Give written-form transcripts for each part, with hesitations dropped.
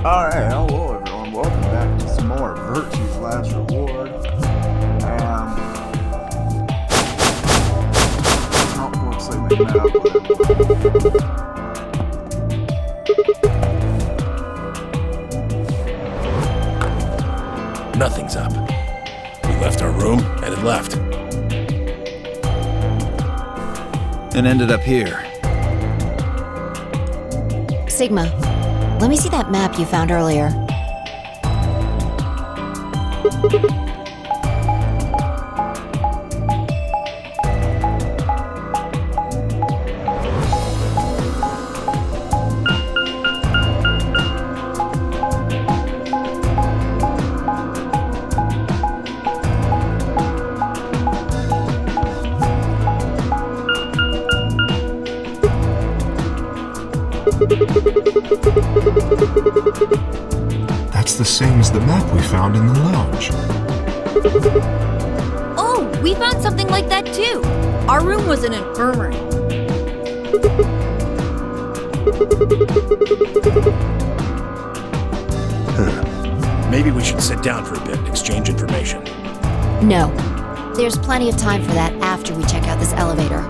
Alright, hello everyone. Welcome back to some more Virtue's Last Reward. Looks like my map. Nothing's up. We left our room and it left. And ended up here. Sigma, let me see that map you found earlier. That's the same as the map we found in the lounge. Oh, we found something like that too. Our room was an infirmary. Maybe we should sit down for a bit and exchange information. No. There's plenty of time for that after we check out this elevator.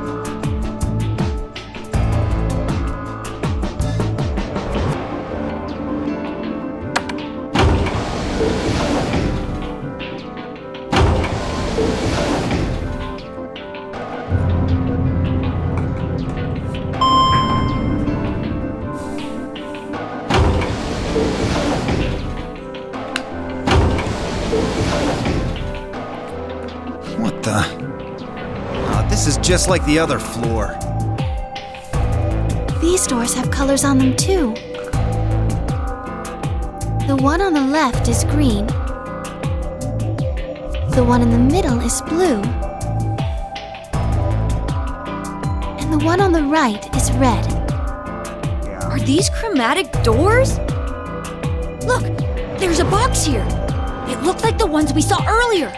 What the? Oh, this is just like the other floor. These doors have colors on them too. The one on the left is green. The one in the middle is blue. And the one on the right is red. Are these chromatic doors? Look, there's a box here. It looked like the ones we saw earlier.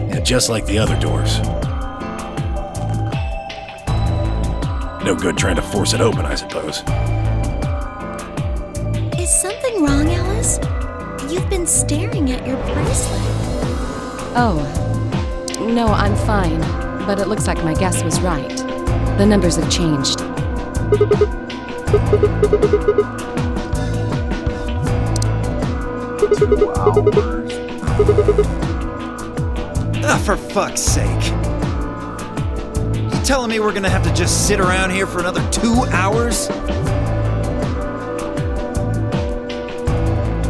Yeah, just like the other doors. No good trying to force it open, I suppose. Is something wrong, Alice? You've been staring at your bracelet. Oh, no, I'm fine. But it looks like my guess was right. The numbers have changed. 2 hours. Ah, for fuck's sake. You telling me we're gonna have to just sit around here for another 2 hours?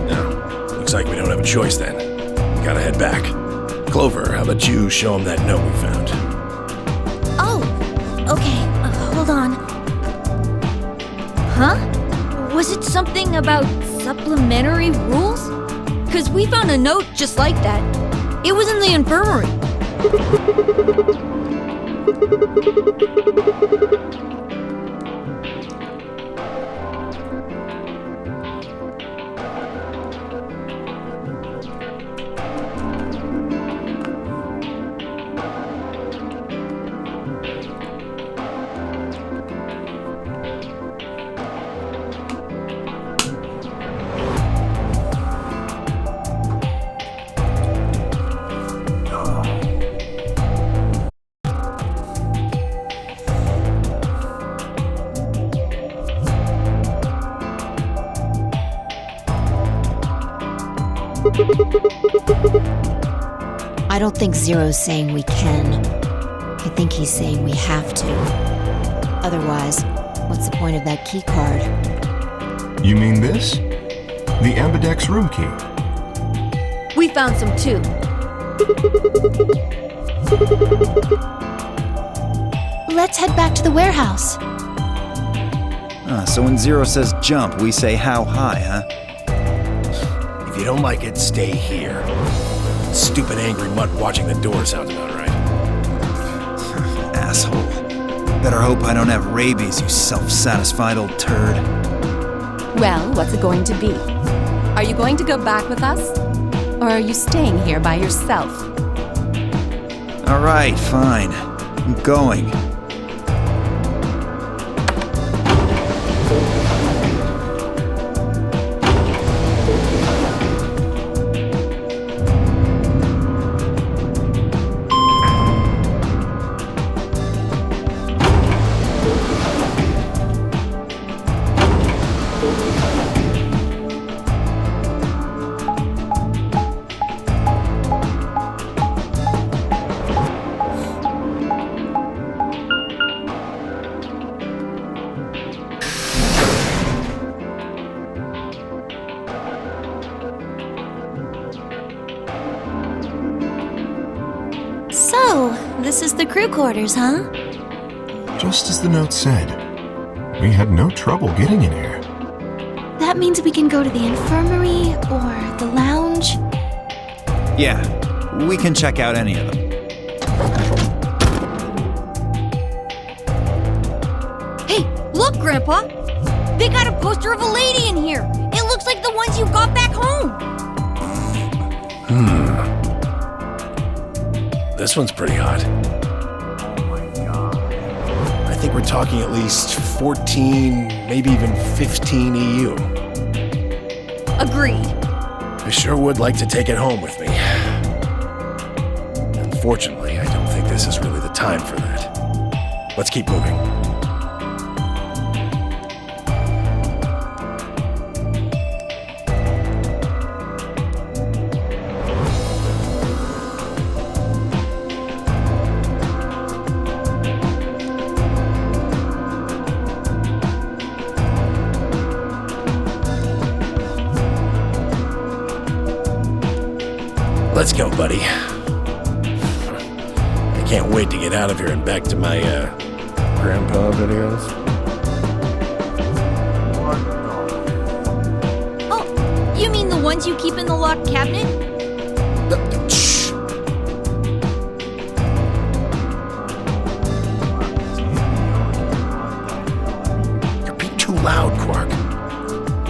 No. Looks like we don't have a choice then. We gotta head back. Clover, how about you show him that note we found? Oh, okay, hold on. Huh? Was it something about supplementary rules? 'Cause we found a note just like that. It was in the infirmary. I don't think Zero's saying we can. I think he's saying we have to. Otherwise, what's the point of that key card? You mean this? The Ambidex room key. We found some too. Let's head back to the warehouse. So when Zero says jump, we say how high, huh? If you don't like it, stay here. Stupid angry mutt watching the door sounds about right. Asshole. Better hope I don't have rabies, you self-satisfied old turd. Well, what's it going to be? Are you going to go back with us? Or are you staying here by yourself? Alright, fine. I'm going. So, this is the crew quarters, huh? Just as the note said. We had no trouble getting in here. That means we can go to the infirmary or the lounge. Yeah, we can check out any of them. Hey, look, Grandpa! They got a poster of a lady in here! It looks like the ones you got back home! This one's pretty hot. Oh my god. I think we're talking at least 14, maybe even 15 EU. Agreed. I sure would like to take it home with me. Unfortunately, I don't think this is really the time for that. Let's keep moving. Let's go, buddy. I can't wait to get out of here and back to my, grandpa videos. What the? Oh, you mean the ones you keep in the locked cabinet? Shh. You're being too loud, Quark.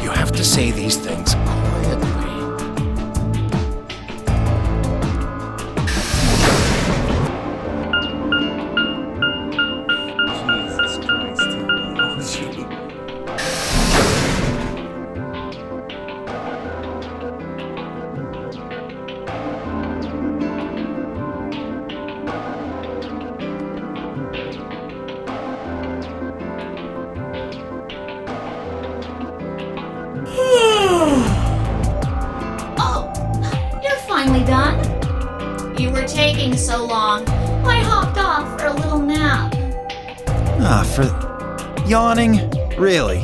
You have to say these things quietly. Jesus Christ, technology. Oh, you're finally done? You were taking so long. I hopped off for a little nap. For yawning? Really?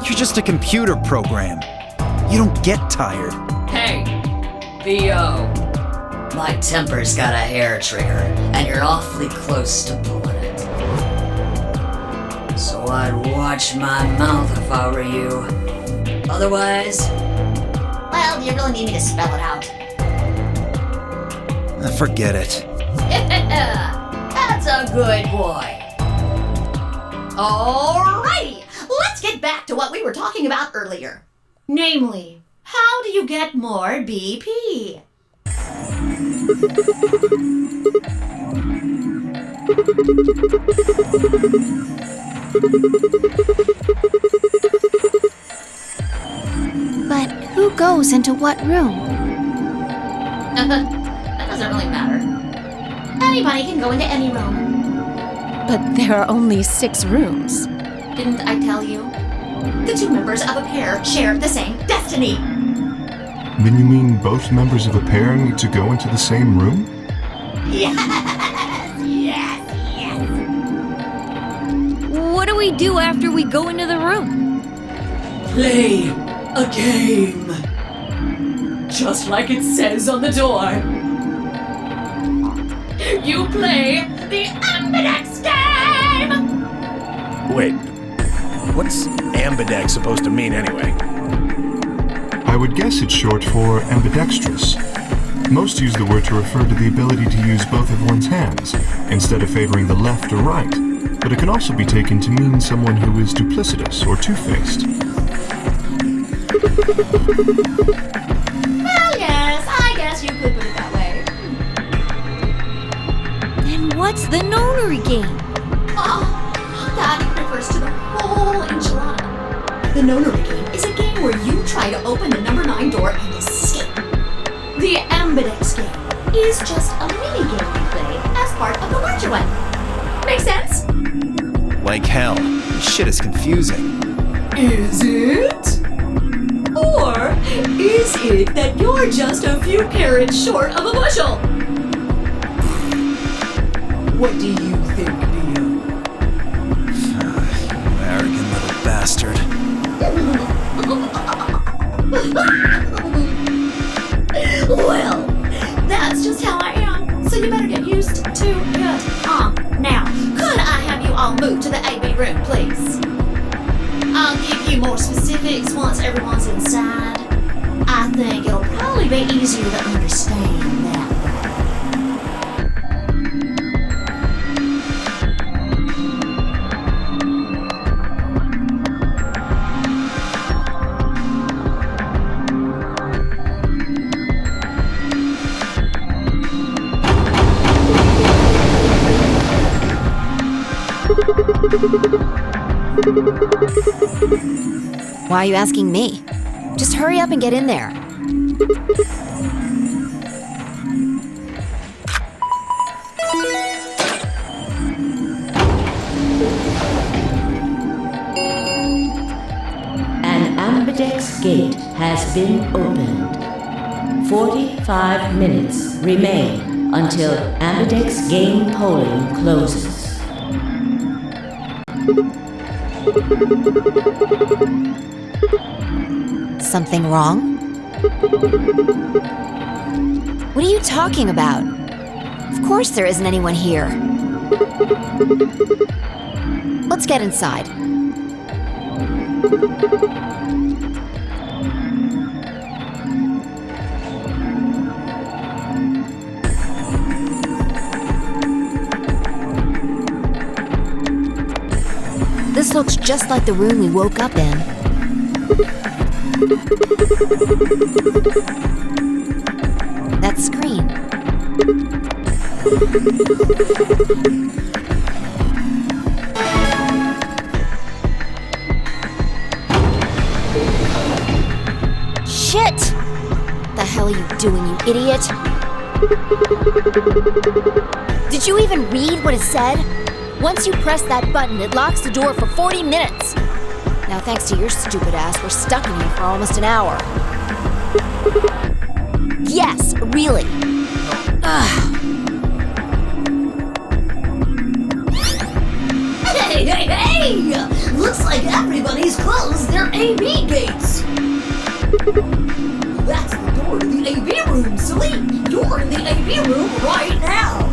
You're just a computer program. You don't get tired. Hey, B.O. My temper's got a hair trigger, and you're awfully close to pulling it. So I'd watch my mouth if I were you. Otherwise... Well, you really need me to spell it out. Forget it. That's a good boy. Alrighty, let's get back to what we were talking about earlier. Namely, how do you get more BP? But who goes into what room? That doesn't really matter. Anybody can go into any room. But there are only 6 rooms. Didn't I tell you? The two members of a pair share the same destiny. Then you mean both members of a pair need to go into the same room? Yes. What do we do after we go into the room? Play a game. Just like it says on the door. You play the Ambidex game! Wait, what's ambidex supposed to mean anyway? I would guess it's short for ambidextrous. Most use the word to refer to the ability to use both of one's hands, instead of favoring the left or right, but it can also be taken to mean someone who is duplicitous or two-faced. Well, yes, I guess you could put it that way. And What's the nonary game? Oh, that refers to the whole enchilada. The nonary game is a game where you try to open the number 9 door and escape. The Ambidex game is just a mini game you play as part of the larger one. Make sense? Like hell. This shit is confusing. Is it? Or is it that you're just a few carrots short of a bushel? What do you think, Neo? You arrogant little bastard. Well, that's just how I am, so you better get used to it. Now, could I have you all move to the AB room, please? I'll give you more specifics once everyone's inside. I think it'll probably be easier to understand that way. Why are you asking me? Just hurry up and get in there. An Ambidex gate has been opened. 45 minutes remain until Ambidex game polling closes. Something wrong? What are you talking about? Of course there isn't anyone here. Let's get inside. This looks just like the room we woke up in. That screen. Shit! The hell are you doing, you idiot? Did you even read what it said? Once you press that button, it locks the door for 40 minutes. Now, thanks to your stupid ass, we're stuck in here for almost an hour. Yes, really. Ugh. Hey! Looks like everybody's closed their AB gates. That's the door to the AB room, silly. You're in the AB room right now.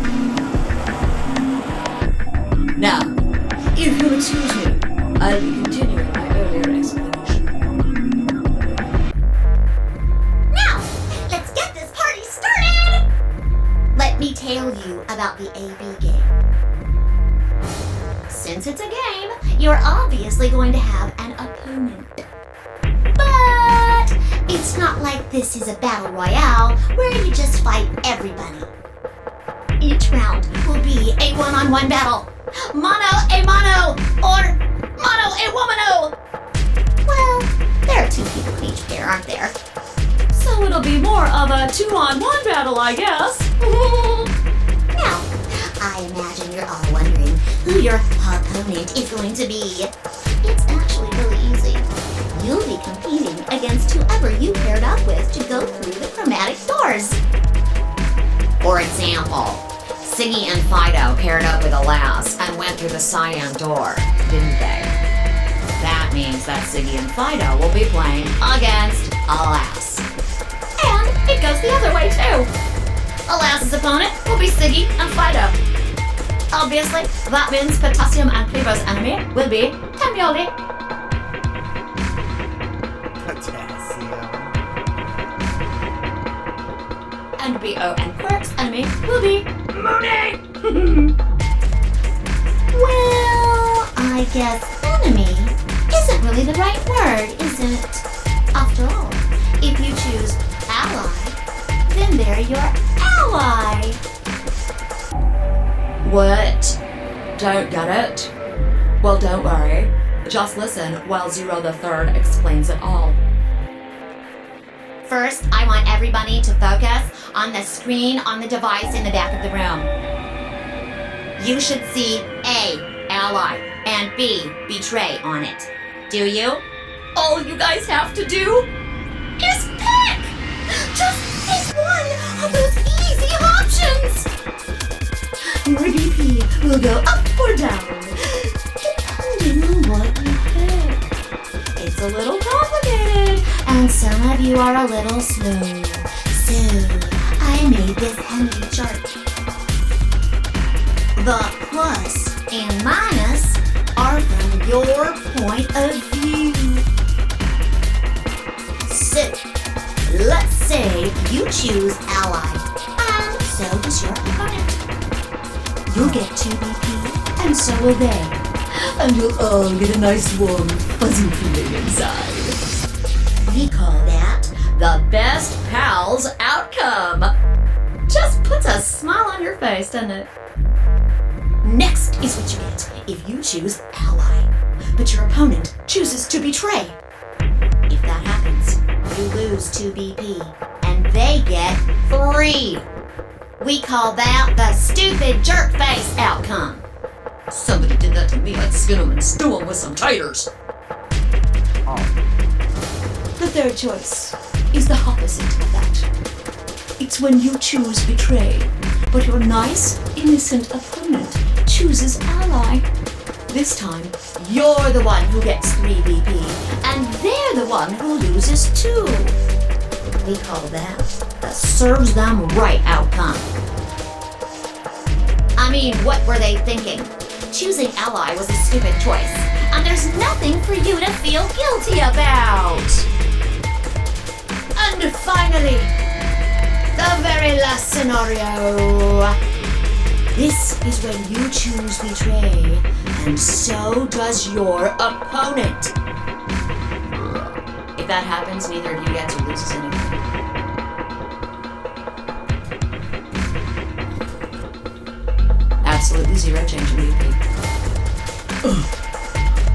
Now, if you'll excuse me, I'll be continuing my earlier explanation. Now, let's get this party started! Let me tell you about the AB game. Since it's a game, you're obviously going to have an opponent. But it's not like this is a battle royale where you just fight everybody. Each round will be a one-on-one battle. Mano a mano, or mano a womano. Well, there are 2 people in each pair, aren't there? So it'll be more of a 2-on-1 battle, I guess. Now, I imagine you're all wondering who your opponent is going to be. It's actually really easy. You'll be competing against whoever you paired up with to go through the chromatic doors. For example, Siggy and Fido paired up with Alas and went through the cyan door, didn't they? That means that Siggy and Fido will be playing against Alas. And it goes the other way too. Alas's opponent will be Siggy and Fido. Obviously, that means Potassium and Clevo's enemy will be Tamioli. And B.O. and Quirk's enemy will be Mooney! Well, I guess enemy isn't really the right word, is it? After all, if you choose ally, then they're your ally. What? Don't get it? Well, don't worry. Just listen while Zero the Third explains it all. First, I want everybody to focus on the screen on the device in the back of the room. You should see A, ally, and B, betray on it. Do you? All you guys have to do is pick! Just pick one of those easy options! Your BP will go up or down, depending on what you pick. It's a little complicated, and some of you are a little slow. So, I made this handy chart. The plus and minus are from your point of view. So, let's say you choose ally, and so does your opponent. You'll get 2 BP, and so will they. And you'll all get a nice warm, fuzzy feeling inside. We call that the best pals outcome. Just puts a smile on your face, doesn't it? Next is what you get if you choose ally, but your opponent chooses to betray. If that happens, you lose 2 BP, and they get 3. We call that the stupid jerk face outcome. Somebody did that to me, I'd skin them and stew them with some taters. The third choice is the opposite of that. It's when you choose betray, but your nice, innocent opponent chooses ally. This time, you're the one who gets 3 BP, and they're the one who loses 2. We call that the serves them right outcome. I mean, what were they thinking? Choosing ally was a stupid choice, and there's nothing for you to feel guilty about. And finally, the very last scenario. This is when you choose betray, and so does your opponent. If that happens, neither of you get to lose anything. Absolutely 0 change in BP.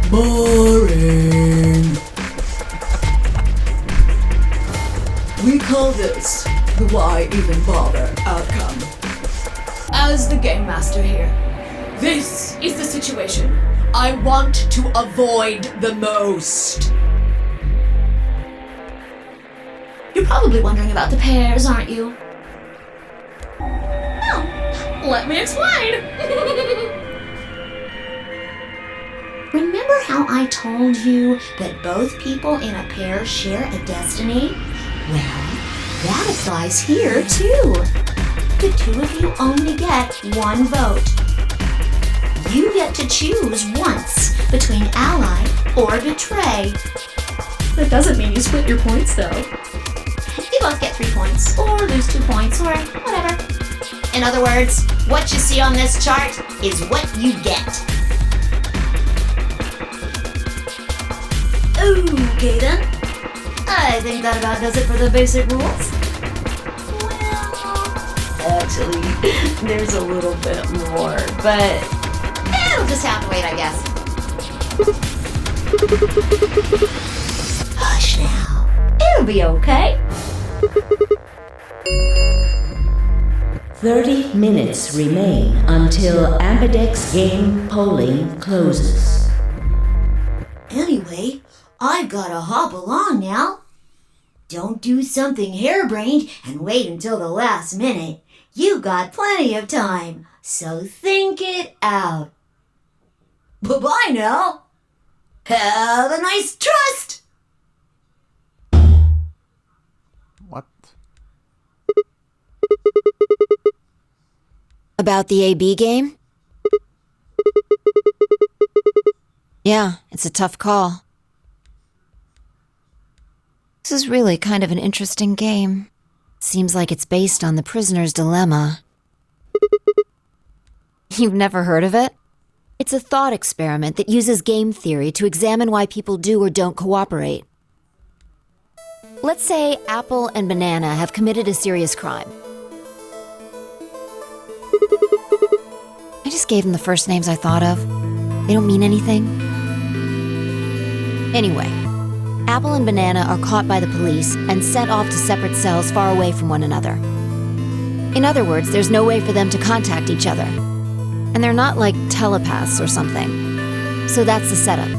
Boring. We call this the why even bother outcome. As the game master here, this is the situation I want to avoid the most. You're probably wondering about the pairs, aren't you? Let me explain. Remember how I told you that both people in a pair share a destiny? Well, that applies here too. The 2 of you only get 1 vote. You get to choose once between ally or betray. That doesn't mean you split your points, though. You both get 3 points, or lose 2 points, or whatever. In other words, what you see on this chart is what you get. Okay then. I think that about does it for the basic rules. Well, actually, there's a little bit more, but it'll just have to wait, I guess. Hush now. It'll be okay. 30 minutes remain until Ambidex game polling closes. Anyway, I've gotta hop along now. Don't do something harebrained and wait until the last minute. You got plenty of time, so think it out. Bye-bye now. Have a nice trust. What? About the AB game? Yeah, it's a tough call. This is really kind of an interesting game. Seems like it's based on the prisoner's dilemma. You've never heard of it? It's a thought experiment that uses game theory to examine why people do or don't cooperate. Let's say Apple and Banana have committed a serious crime. I just gave them the first names I thought of. They don't mean anything. Anyway, Apple and Banana are caught by the police and sent off to separate cells far away from one another. In other words, there's no way for them to contact each other. And they're not like telepaths or something. So that's the setup.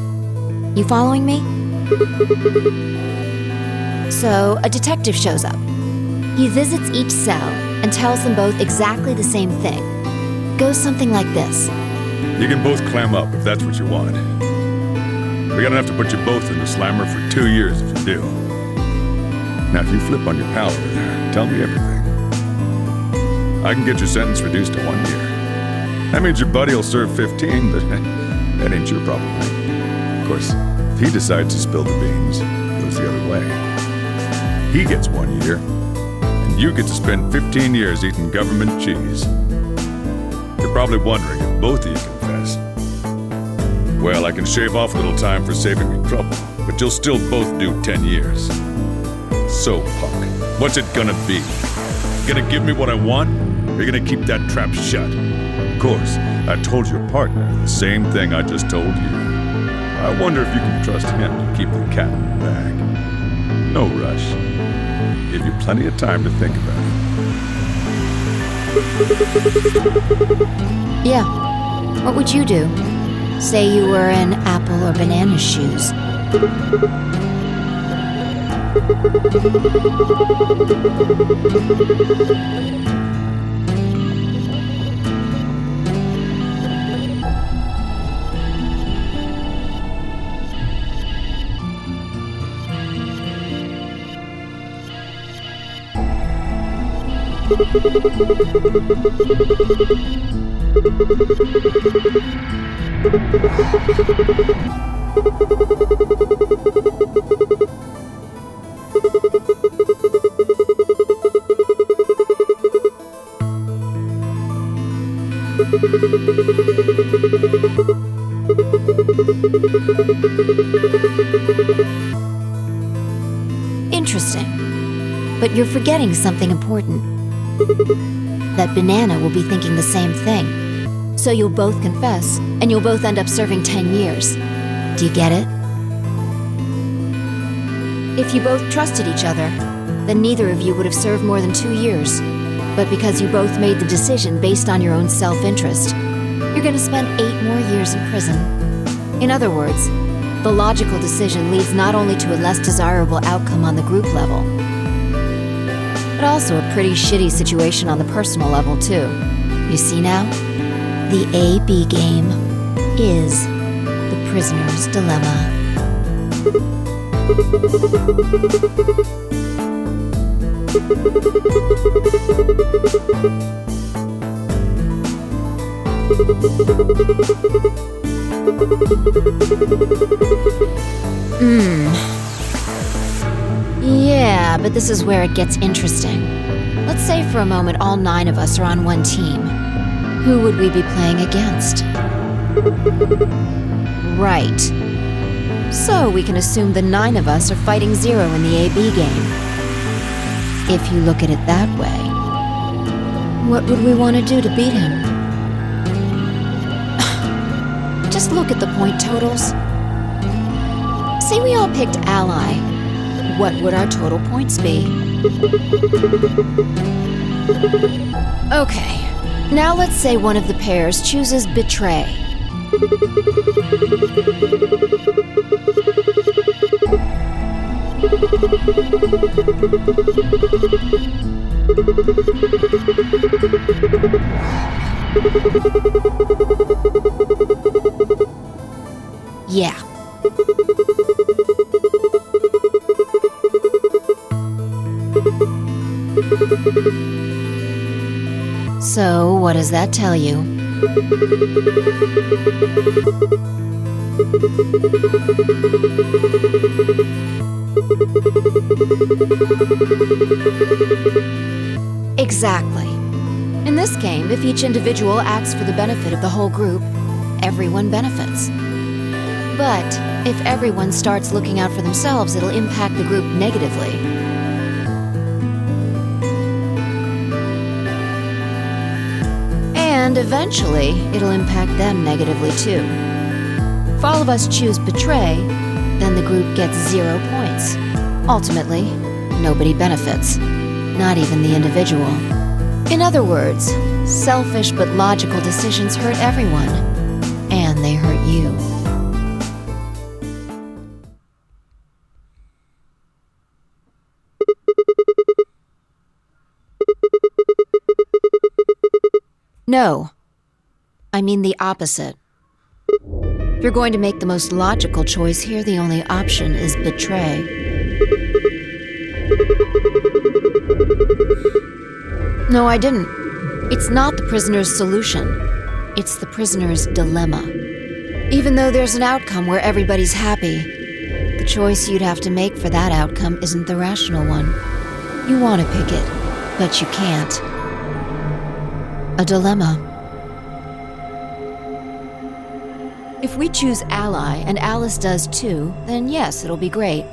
You following me? So, a detective shows up. He visits each cell and tells them both exactly the same thing. Goes something like this. You can both clam up if that's what you want. We're gonna have to put you both in the slammer for 2 years if you do. Now, if you flip on your pal over there, tell me everything. I can get your sentence reduced to 1 year. That means your buddy will serve 15, but that ain't your problem, right? Of course, if he decides to spill the beans, it goes the other way. He gets 1 year, and you get to spend 15 years eating government cheese. You're probably wondering if both of you confess. Well, I can shave off a little time for saving me trouble, but you'll still both do 10 years. So, punk, what's it gonna be? Gonna give me what I want, or you gonna keep that trap shut? Of course, I told your partner the same thing I just told you. I wonder if you can trust him to keep the cat in the bag. No rush. Give you plenty of time to think about it. Yeah. What would you do? Say you were in Apple or Banana's shoes. Interesting. But you're forgetting something important. That Banana will be thinking the same thing. So you'll both confess, and you'll both end up serving 10 years. Do you get it? If you both trusted each other, then neither of you would have served more than 2 years. But because you both made the decision based on your own self-interest, you're gonna spend 8 more years in prison. In other words, the logical decision leads not only to a less desirable outcome on the group level, but also a pretty shitty situation on the personal level, too. You see now? The A-B game is the prisoner's dilemma. Yeah, but this is where it gets interesting. Let's say for a moment all 9 of us are on one team. Who would we be playing against? Right. So we can assume the 9 of us are fighting Zero in the AB game. If you look at it that way, what would we want to do to beat him? Just look at the point totals. Say we all picked Ally. What would our total points be? Okay, now let's say one of the pairs chooses Betray. Yeah. So, what does that tell you? Exactly. In this game, if each individual acts for the benefit of the whole group, everyone benefits. But if everyone starts looking out for themselves, it'll impact the group negatively. And eventually, it'll impact them negatively too. If all of us choose betray, then the group gets 0 points. Ultimately, nobody benefits, not even the individual. In other words, selfish but logical decisions hurt everyone, and they hurt you. No. I mean the opposite. If you're going to make the most logical choice here, the only option is betray. No, I didn't. It's not the prisoner's solution. It's the prisoner's dilemma. Even though there's an outcome where everybody's happy, the choice you'd have to make for that outcome isn't the rational one. You want to pick it, but you can't. A dilemma. If we choose ally, and Alice does too, then yes, it'll be great.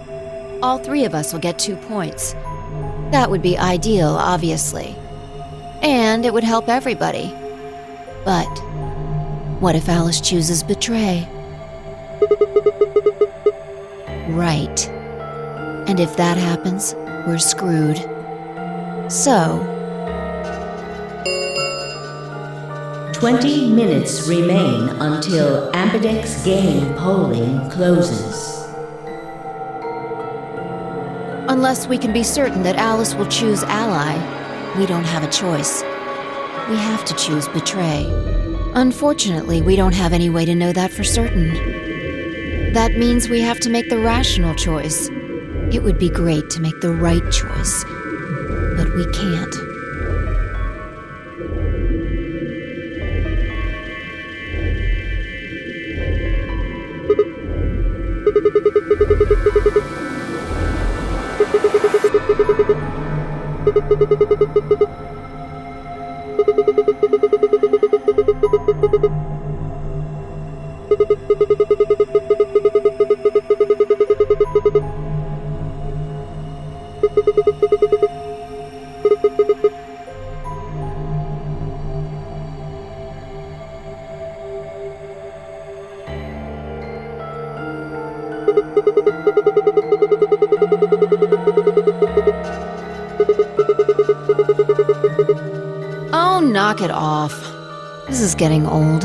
All 3 of us will get 2 points. That would be ideal, obviously. And it would help everybody. But what if Alice chooses betray? Right. And if that happens, we're screwed. So 20 minutes remain until Ambidex game polling closes. unless we can be certain that Alice will choose ally, we don't have a choice. We have to choose betray. Unfortunately, we don't have any way to know that for certain. That means we have to make the rational choice. It would be great to make the right choice, but we can't. Oh, knock it off. This is getting old.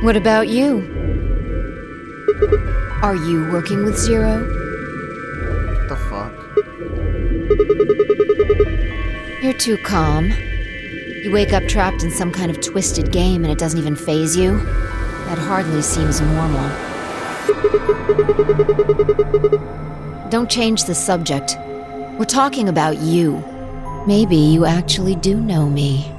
What about you? Are you working with Zero? What the fuck? You're too calm. You wake up trapped in some kind of twisted game and it doesn't even faze you? That hardly seems normal. Don't change the subject. We're talking about you. Maybe you actually do know me.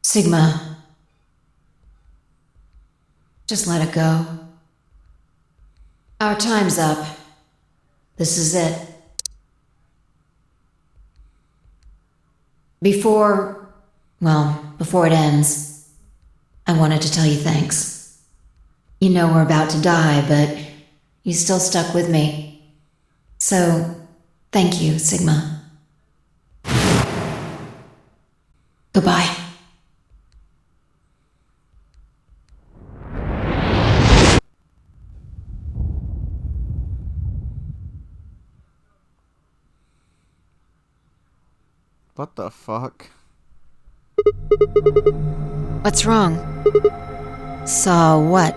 Sigma. Just let it go. Our time's up. This is it. Before it ends, I wanted to tell you thanks. You know we're about to die, but you still stuck with me. So, thank you, Sigma. Goodbye. What the fuck? What's wrong? Saw what?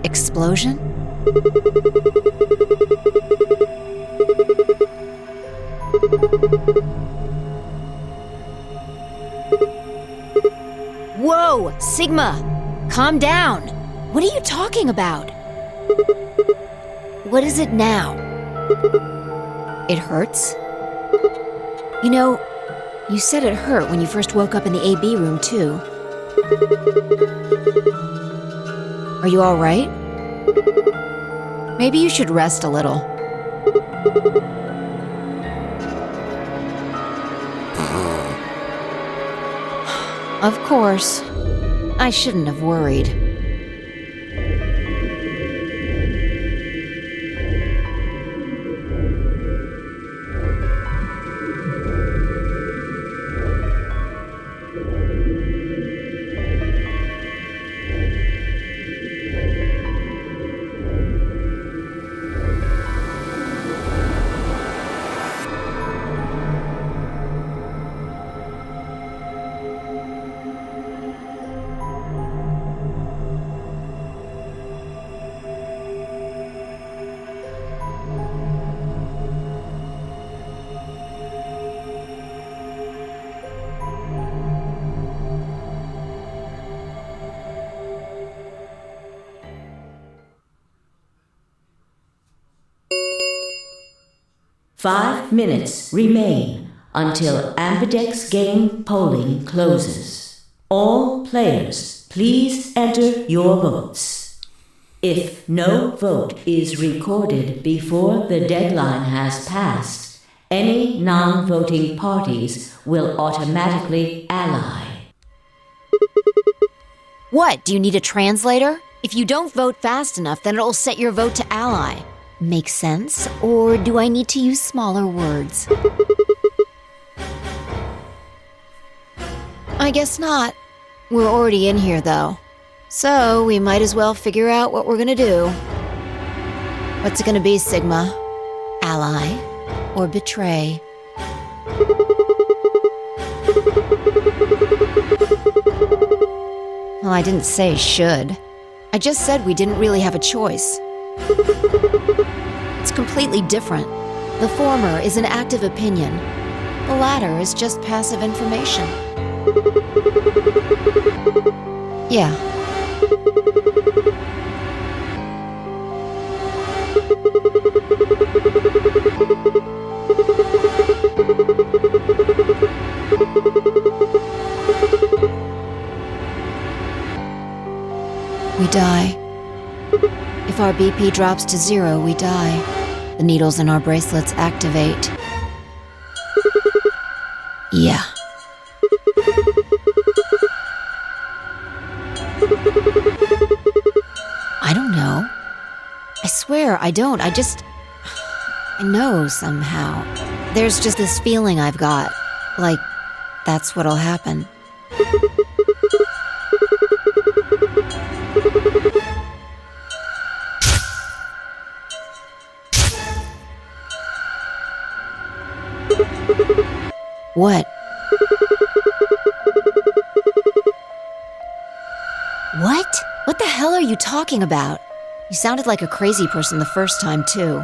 Explosion? Whoa, Sigma! Calm down! What are you talking about? What is it now? It hurts? You know, you said it hurt when you first woke up in the AB room, too. Are you all right? Maybe you should rest a little. Of course. I shouldn't have worried. Five minutes remain until Ambidex game polling closes. All players, please enter your votes. If no vote is recorded before the deadline has passed, any non-voting parties will automatically ally. What, do you need a translator? If you don't vote fast enough, then it'll set your vote to ally. Make sense? Or do I need to use smaller words? I guess not. We're already in here, though. So, we might as well figure out what we're gonna do. What's it gonna be, Sigma? Ally? Or betray? Well, I didn't say should. I just said we didn't really have a choice. It's completely different. The former is an active opinion. The latter is just passive information. Yeah. We die. If our BP drops to 0, we die. The needles in our bracelets activate. Yeah. I don't know. I swear I don't. I know somehow. There's just this feeling I've got. Like, that's what'll happen. What? What? What the hell are you talking about? You sounded like a crazy person the first time, too.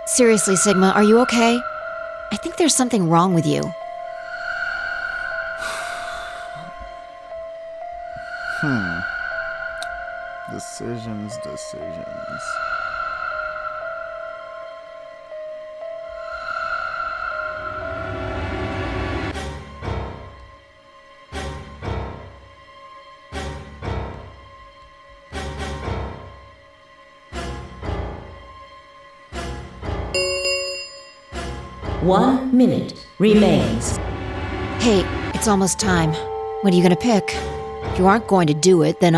Seriously, Sigma, are you okay? I think there's something wrong with you. Decisions. One minute remains. Hey, it's almost time. What are you gonna pick? If you aren't going to do it, then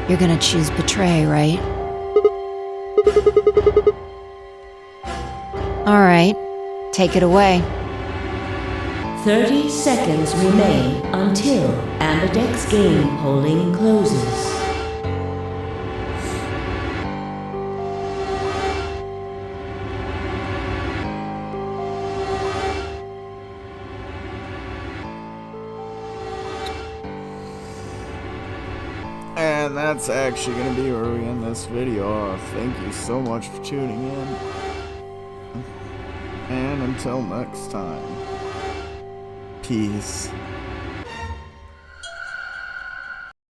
You're gonna choose betray, right? Alright, take it away. 30 seconds remain until Ambidex game polling closes. And that's actually going to be where we end this video. Thank you so much for tuning in. And until next time. keys.